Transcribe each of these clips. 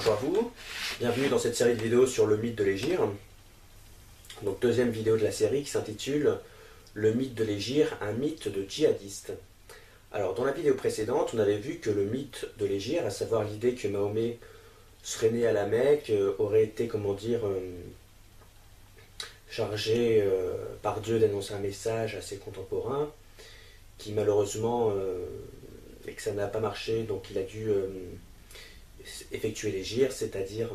bonjour à vous, bienvenue dans cette série de vidéos sur le mythe de l'Hégire. Donc deuxième vidéo de la série qui s'intitule Le mythe de l'Hégire, un mythe de djihadiste. Alors dans la vidéo précédente, on avait vu que le mythe de l'Hégire, à savoir l'idée que Mahomet serait né à la Mecque, aurait été, comment dire, chargé par Dieu d'annoncer un message à ses contemporains, qui malheureusement, et que ça n'a pas marché, donc il a dû effectuer l'Hégire, c'est-à-dire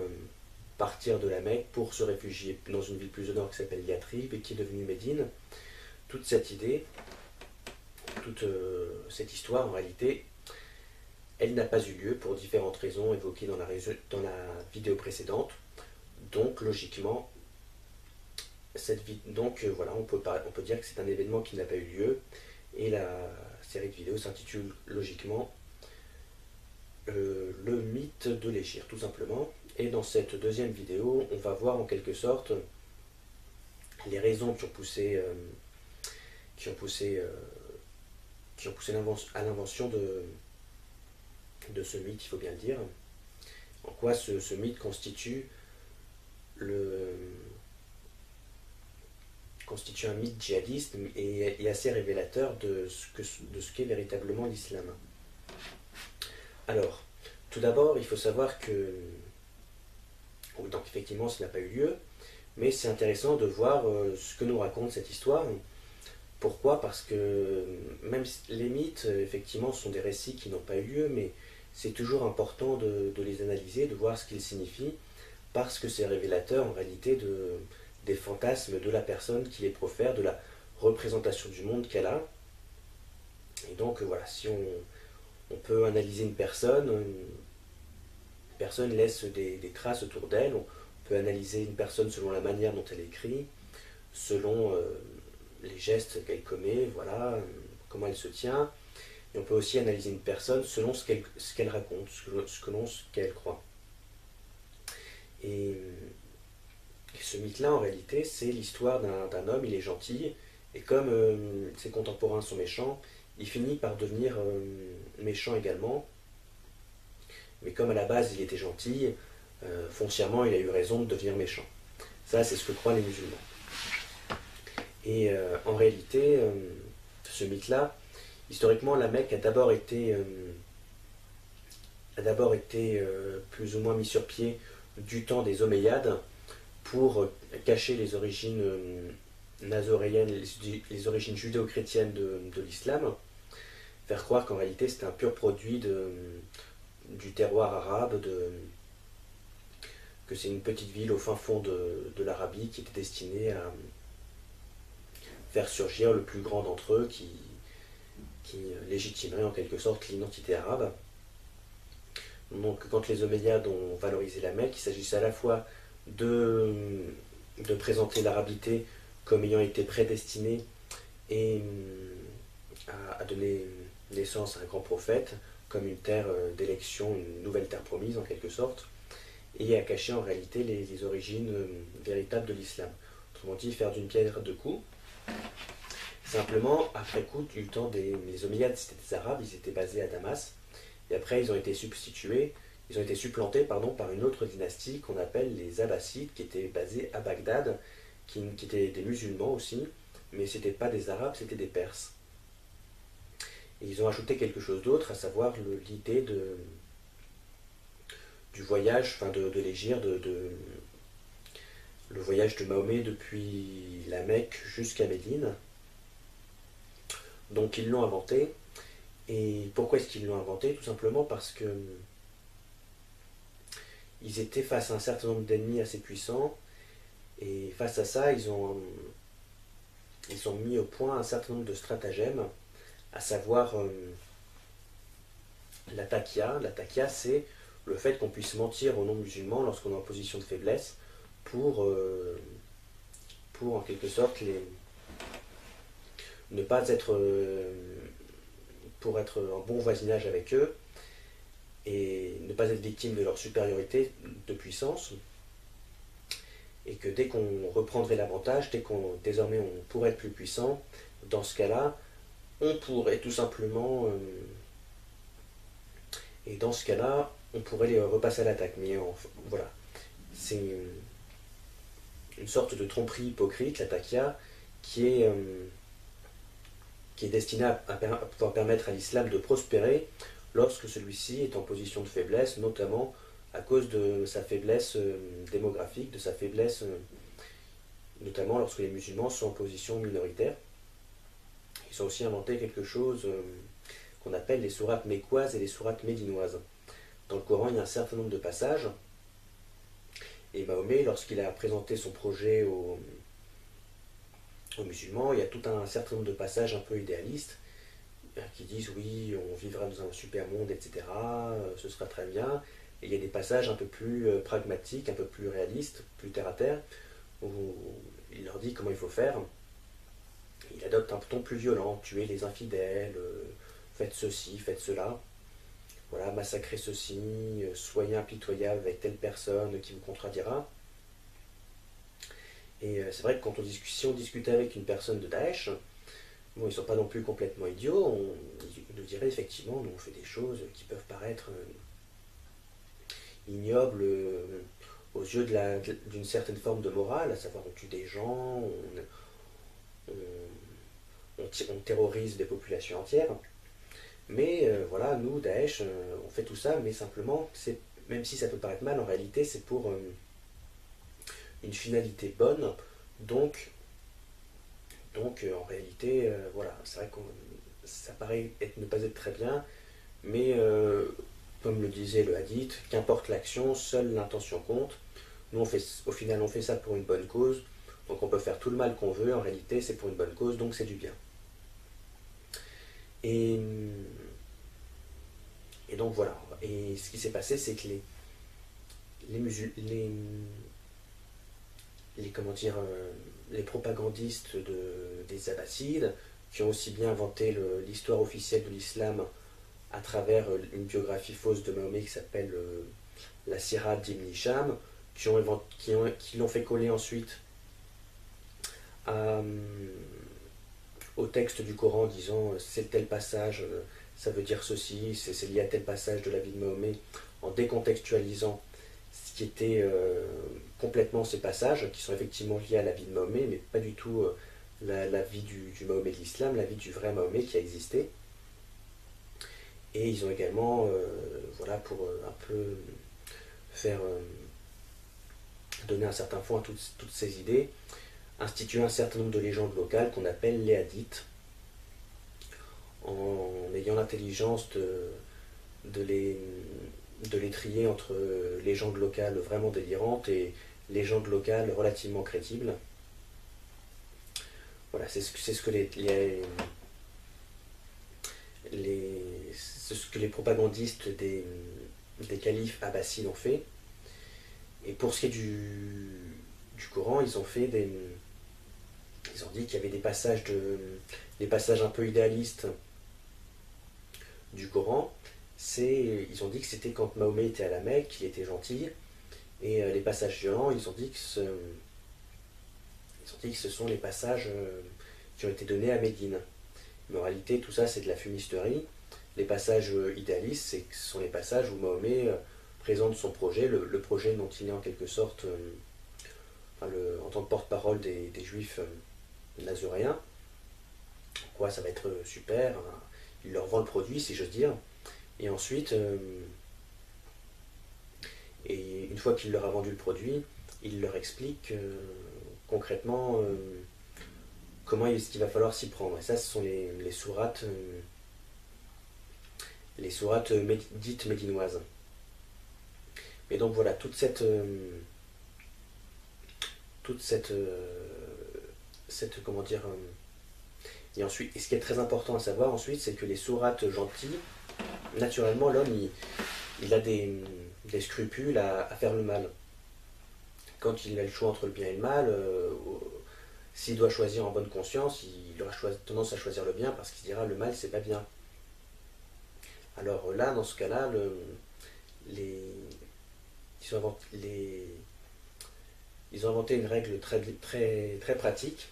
partir de la Mecque pour se réfugier dans une ville plus au nord qui s'appelle Yatrib et qui est devenue Médine. Toute cette idée, toute cette histoire, en réalité, elle n'a pas eu lieu pour différentes raisons évoquées dans la vidéo précédente. Donc, logiquement, voilà, on peut dire que c'est un événement qui n'a pas eu lieu. Et la série de vidéos s'intitule logiquement le mythe de l'Hégire, tout simplement. Et dans cette deuxième vidéo, on va voir en quelque sorte les raisons qui ont poussé à l'invention de ce mythe, il faut bien le dire. En quoi ce mythe constitue un mythe djihadiste et assez révélateur de ce qu'est véritablement l'islam. Alors, tout d'abord, il faut savoir que, donc effectivement, ça n'a pas eu lieu, mais c'est intéressant de voir ce que nous raconte cette histoire. Pourquoi? Parce que même les mythes, effectivement, sont des récits qui n'ont pas eu lieu, mais c'est toujours important de les analyser, de voir ce qu'ils signifient, parce que c'est révélateur en réalité des fantasmes de la personne qui les profère, de la représentation du monde qu'elle a. Et donc voilà, si on peut analyser une personne laisse des traces autour d'elle, on peut analyser une personne selon la manière dont elle écrit, selon les gestes qu'elle commet, voilà, comment elle se tient. Et on peut aussi analyser une personne selon ce qu'elle raconte, selon ce qu'elle croit. Et ce mythe-là, en réalité, c'est l'histoire d'un homme, il est gentil, et comme ses contemporains sont méchants, il finit par devenir méchant également. Mais comme à la base il était gentil, foncièrement il a eu raison de devenir méchant. Ça, c'est ce que croient les musulmans. Et en réalité, ce mythe-là, historiquement, la Mecque a d'abord été plus ou moins mis sur pied du temps des Omeyyades pour cacher les origines nazoréennes, les origines judéo-chrétiennes de l'islam, faire croire qu'en réalité c'était un pur produit du terroir arabe, que c'est une petite ville au fin fond de l'Arabie qui était destinée à faire surgir le plus grand d'entre eux qui légitimerait en quelque sorte l'identité arabe. Donc quand les Omeyyades ont valorisé la Mecque, il s'agissait à la fois de présenter l'arabité comme ayant été prédestinée et à donner naissance à un grand prophète, comme une terre d'élection, une nouvelle terre promise en quelque sorte, et à cacher en réalité les origines véritables de l'islam. Autrement dit, faire d'une pierre deux coups. Simplement, après coup, du temps les Omeyyades, c'était des Arabes, ils étaient basés à Damas, et après ils ont été supplantés par une autre dynastie qu'on appelle les Abbassides, qui étaient basés à Bagdad, qui étaient des musulmans aussi, mais ce n'étaient pas des Arabes, c'était des Perses. Et ils ont ajouté quelque chose d'autre, à savoir l'idée du voyage, de l'Hégire, le voyage de Mahomet depuis la Mecque jusqu'à Médine. Donc ils l'ont inventé. Et pourquoi est-ce qu'ils l'ont inventé? Tout simplement parce que ils étaient face à un certain nombre d'ennemis assez puissants, et face à ça, ils ont mis au point un certain nombre de stratagèmes, à savoir la taqiyya. La taqiyya, c'est le fait qu'on puisse mentir aux non-musulmans lorsqu'on est en position de faiblesse pour en quelque sorte ne pas être pour être en bon voisinage avec eux et ne pas être victime de leur supériorité de puissance, et que dès qu'on reprendrait l'avantage, désormais on pourrait être plus puissant, dans ce cas-là, on pourrait tout simplement, et dans ce cas-là, on pourrait les repasser à l'attaque. Mais voilà, c'est une sorte de tromperie hypocrite, la taqiyya, qui est, euh, qui est destinée à pouvoir permettre à l'islam de prospérer lorsque celui-ci est en position de faiblesse, notamment à cause de sa faiblesse démographique, de sa faiblesse, notamment lorsque les musulmans sont en position minoritaire. Ils ont aussi inventé quelque chose qu'on appelle les sourates mécoises et les sourates médinoises. Dans le Coran, il y a un certain nombre de passages, et Mahomet, lorsqu'il a présenté son projet aux musulmans, il y a tout un certain nombre de passages un peu idéalistes qui disent oui, on vivra dans un super monde, etc., ce sera très bien. Et il y a des passages un peu plus pragmatiques, un peu plus réalistes, plus terre à terre, où il leur dit comment il faut faire. Il adopte un ton plus violent, tuer les infidèles, faites ceci, faites cela. Voilà, massacrez ceci, soyez impitoyable avec telle personne qui vous contredira. Et c'est vrai que quand si on discutait avec une personne de Daesh, bon, ils ne sont pas non plus complètement idiots, ils nous diraient effectivement, nous on fait des choses qui peuvent paraître ignobles aux yeux d'une certaine forme de morale, à savoir on tue des gens, on, on terrorise des populations entières. Mais voilà, nous, Daesh, on fait tout ça, mais simplement, même si ça peut paraître mal, en réalité, c'est pour une finalité bonne. Donc, en réalité, voilà, c'est vrai que ça paraît ne pas être très bien, mais comme le disait le hadith, qu'importe l'action, seule l'intention compte. Nous, au final, on fait ça pour une bonne cause, donc on peut faire tout le mal qu'on veut, en réalité, c'est pour une bonne cause, donc c'est du bien. Et, et donc voilà. Et ce qui s'est passé, c'est que comment dire, les propagandistes des Abbassides, qui ont aussi bien inventé l'histoire officielle de l'islam à travers une biographie fausse de Mahomet qui s'appelle la Sirah d'Ibn Hisham, qui l'ont fait coller ensuite à, au texte du Coran disant c'est tel passage, ça veut dire ceci, c'est lié à tel passage de la vie de Mahomet, en décontextualisant ce qui était complètement ces passages, qui sont effectivement liés à la vie de Mahomet, mais pas du tout la vie du Mahomet de l'islam, la vie du vrai Mahomet qui a existé. Et ils ont également, voilà, pour un peu faire donner un certain fond à toutes ces idées, instituer un certain nombre de légendes locales qu'on appelle les hadiths, en ayant l'intelligence de les trier entre légendes locales vraiment délirantes et légendes locales relativement crédibles. Voilà, c'est ce que c'est ce que les propagandistes des califes abbassides ont fait. Et pour ce qui est du Coran, ils ont dit qu'il y avait des passages un peu idéalistes du Coran. Ils ont dit que c'était quand Mahomet était à la Mecque, qu'il était gentil, et les passages violents, ils ont dit que ce sont les passages qui ont été donnés à Médine. Mais en réalité, tout ça, c'est de la fumisterie. Les passages idéalistes, ce sont les passages où Mahomet présente son projet, le projet dont il est en quelque sorte, en tant que porte-parole des juifs nazoréens. Quoi, ça va être super. Hein. Il leur vend le produit, si j'ose dire. Et ensuite, et une fois qu'il leur a vendu le produit, il leur explique concrètement comment est-ce qu'il va falloir s'y prendre. Et ça, ce sont les sourates dites médinoises. Et donc voilà, toute cette comment dire, et ensuite, et ce qui est très important à savoir ensuite, c'est que les sourates gentilles, naturellement, l'homme, il a des scrupules à faire le mal. Quand il a le choix entre le bien et le mal, s'il doit choisir en bonne conscience, il aura tendance à choisir le bien parce qu'il dira le mal, c'est pas bien. Alors là, dans ce cas-là, ils ont inventé une règle très, très, très pratique.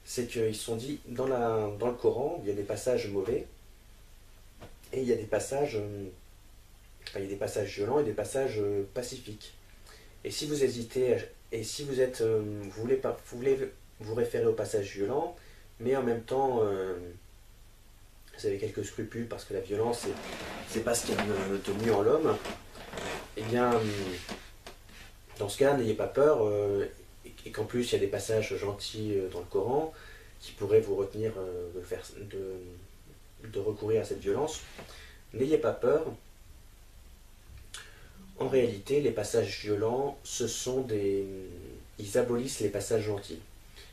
C'est qu'ils se sont dit, dans le Coran, il y a des passages mauvais et il y a des passages Enfin, il y a des passages violents et des passages pacifiques. Et si vous hésitez, et si vous êtes, vous voulez vous référer au passage violent, mais en même temps, vous avez quelques scrupules parce que la violence, c'est pas ce qu'il y a de mieux en l'homme, eh bien, dans ce cas, n'ayez pas peur, et qu'en plus il y a des passages gentils dans le Coran qui pourraient vous retenir de recourir à cette violence. N'ayez pas peur. En réalité, les passages violents, ils abolissent les passages gentils.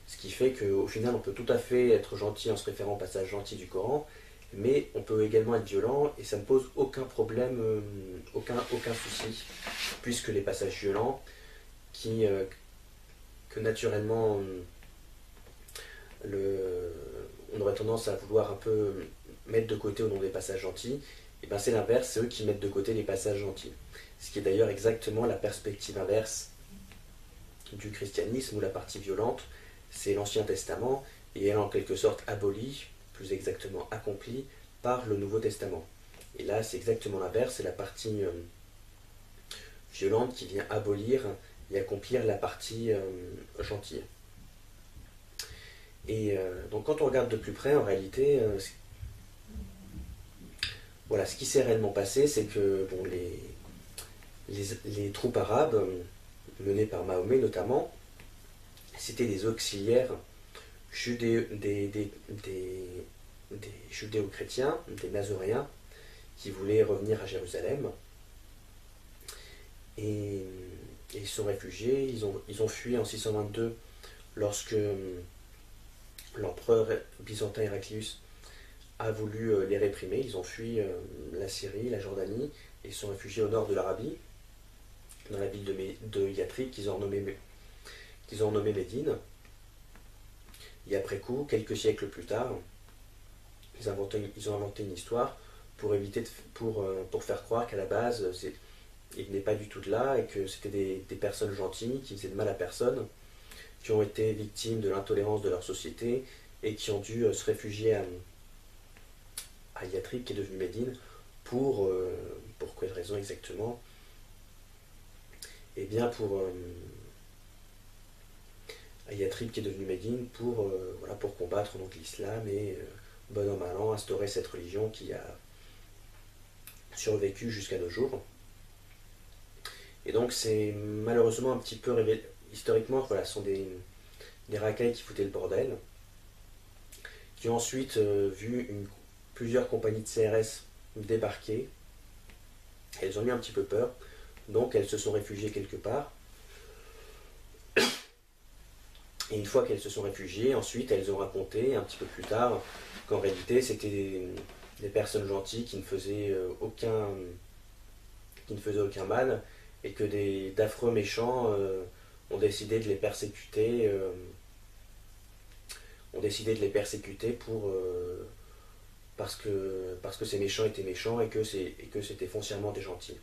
Ce qui fait qu'au final, on peut tout à fait être gentil en se référant au passage gentil du Coran, mais on peut également être violent et ça ne pose aucun problème, aucun souci, puisque les passages violents, que naturellement on aurait tendance à vouloir un peu mettre de côté au nom des passages gentils, et ben c'est l'inverse, c'est eux qui mettent de côté les passages gentils. Ce qui est d'ailleurs exactement la perspective inverse du christianisme, où la partie violente, c'est l'Ancien Testament, et elle est en quelque sorte abolie, plus exactement accomplie, par le Nouveau Testament. Et là, c'est exactement l'inverse, c'est la partie violente qui vient abolir et accomplir la partie gentille. Et donc quand on regarde de plus près, en réalité, voilà, ce qui s'est réellement passé, c'est que bon, les troupes arabes, menées par Mahomet notamment, c'était des auxiliaires des judéo-chrétiens, des nazoréens, qui voulaient revenir à Jérusalem. Et ils sont réfugiés, ils ont fui en 622 lorsque l'empereur byzantin Héraclius a voulu les réprimer. Ils ont fui la Syrie, la Jordanie, et ils sont réfugiés au nord de l'Arabie, dans la ville de Yathrib, qu'ils ont nommé Médine. Et après coup, quelques siècles plus tard, ils ont inventé une histoire pour faire croire qu'à la base, ils venaient pas du tout de là et que c'était des personnes gentilles qui faisaient de mal à personne, qui ont été victimes de l'intolérance de leur société et qui ont dû se réfugier à Yathrib, qui est devenu Médine, pour quelle raison exactement? Eh bien à Yathrib, qui est devenu Médine, pour combattre donc l'islam et bon an mal an instaurer cette religion qui a survécu jusqu'à nos jours. Et donc c'est malheureusement un petit peu historiquement, voilà, ce sont des racailles qui foutaient le bordel, qui ont ensuite vu plusieurs compagnies de CRS débarquer. Elles ont eu un petit peu peur, donc elles se sont réfugiées quelque part. Et une fois qu'elles se sont réfugiées, ensuite elles ont raconté un petit peu plus tard qu'en réalité c'était des personnes gentilles qui ne faisaient aucun mal, et que d'affreux méchants ont décidé de les persécuter, parce que ces méchants étaient méchants et que c'était foncièrement des gentils.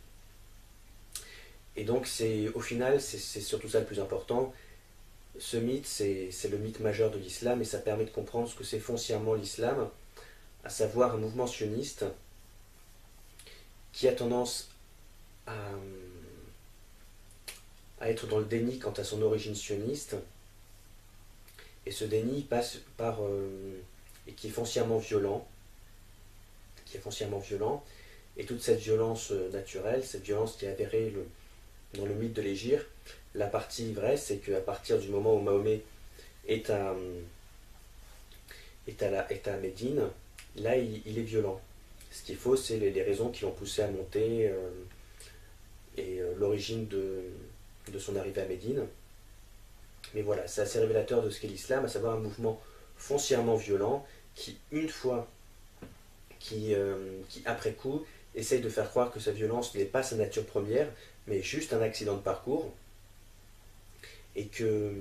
Et donc au final, c'est surtout ça le plus important. Ce mythe, c'est le mythe majeur de l'islam, et ça permet de comprendre ce que c'est foncièrement l'islam, à savoir un mouvement sioniste qui a tendance à être dans le déni quant à son origine sioniste, et ce déni passe par et qui est foncièrement violent, et toute cette violence naturelle, cette violence qui est avérée dans le mythe de l'Hégire. La partie vraie, c'est qu'à partir du moment où Mahomet est à Médine, là il est violent. Ce qu'il faut, c'est les raisons qui l'ont poussé à monter et l'origine de son arrivée à Médine. Mais voilà, c'est assez révélateur de ce qu'est l'islam, à savoir un mouvement foncièrement violent qui après coup essaye de faire croire que sa violence n'est pas sa nature première, mais juste un accident de parcours, et que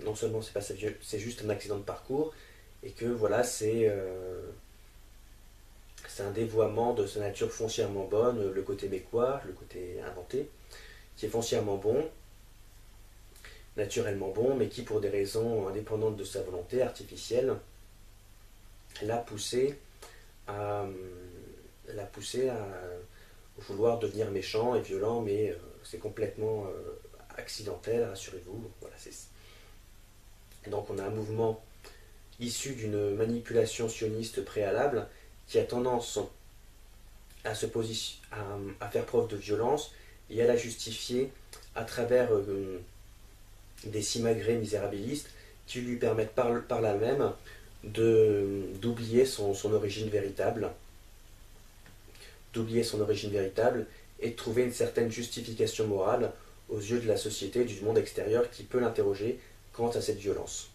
non seulement c'est juste un accident de parcours, et que voilà, c'est un dévoiement de sa nature foncièrement bonne, le côté mécois, le côté inventé, qui est foncièrement bon, naturellement bon, mais qui, pour des raisons indépendantes de sa volonté artificielle, l'a poussé au vouloir devenir méchant et violent, mais c'est complètement accidentel, rassurez-vous. Voilà, donc on a un mouvement issu d'une manipulation sioniste préalable qui a tendance à faire preuve de violence et à la justifier à travers des simagrées misérabilistes qui lui permettent par là même d'oublier son origine véritable, et de trouver une certaine justification morale aux yeux de la société, du monde extérieur qui peut l'interroger quant à cette violence.